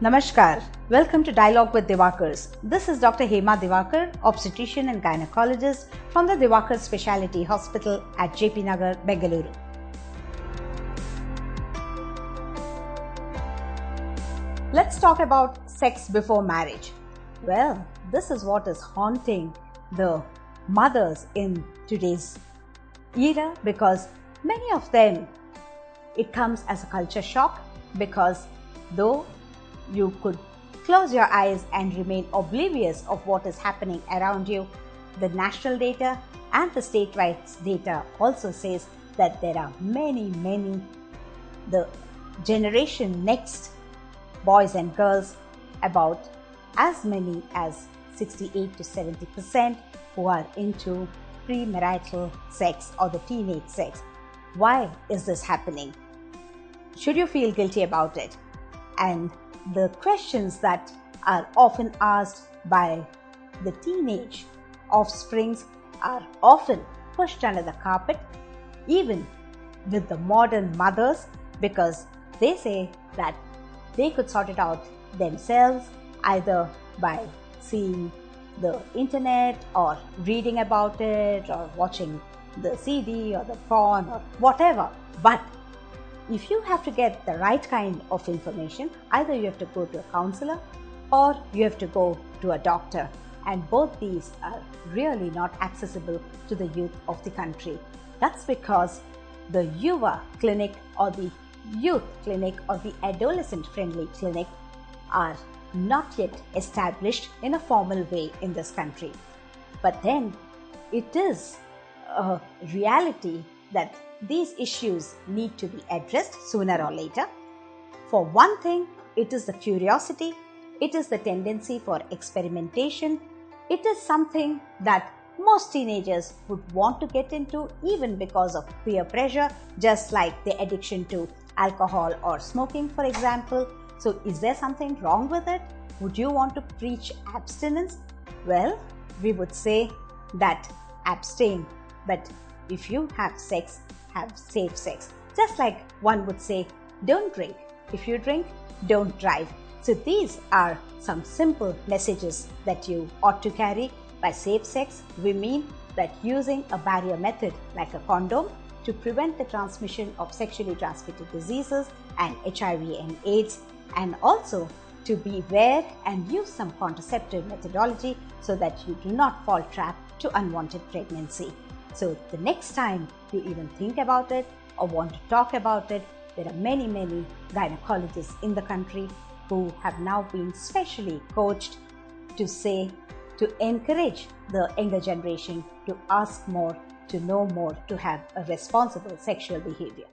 Namaskar. Welcome to Dialogue with Divakars. This is Dr Hema Divakar, obstetrician and gynecologist from the Divakar Specialty Hospital at JP Nagar, Bengaluru. Let's talk about sex before marriage. Well, this is what is haunting the mothers in today's era because many of them, it comes as a culture shock because though you could close your eyes and remain oblivious of what is happening around you, the national data and the state-wide data also says that there are many, the generation next boys and girls, about as many as 68 to 70% who are into premarital sex or the teenage sex. Why is this happening? Should you feel guilty about it? And the questions that are often asked by the teenage offsprings are often pushed under the carpet, even with the modern mothers, because they say that they could sort it out themselves either by seeing the internet or reading about it or watching the CD or the porn or whatever. But if you have to get the right kind of information, either you have to go to a counselor or you have to go to a doctor. And both these are really not accessible to the youth of the country. That's because the Yuva clinic or the youth clinic or the adolescent friendly clinic are not yet established in a formal way in this country. But then it is a reality that these issues need to be addressed sooner or later. For one thing, it is the curiosity, it is the tendency for experimentation, it is something that most teenagers would want to get into even because of peer pressure, just like the addiction to alcohol or smoking, for example. So is there something wrong with it? Would you want to preach abstinence? Well, we would say that abstain, but if you have sex, have safe sex. Just like one would say, don't drink. If you drink, don't drive. So these are some simple messages that you ought to carry. By safe sex, we mean that using a barrier method like a condom to prevent the transmission of sexually transmitted diseases and HIV and AIDS, and also to beware and use some contraceptive methodology so that you do not fall trap to unwanted pregnancy. So the next time you even think about it or want to talk about it, there are many gynecologists in the country who have now been specially coached to encourage the younger generation to ask more, to know more, to have a responsible sexual behavior.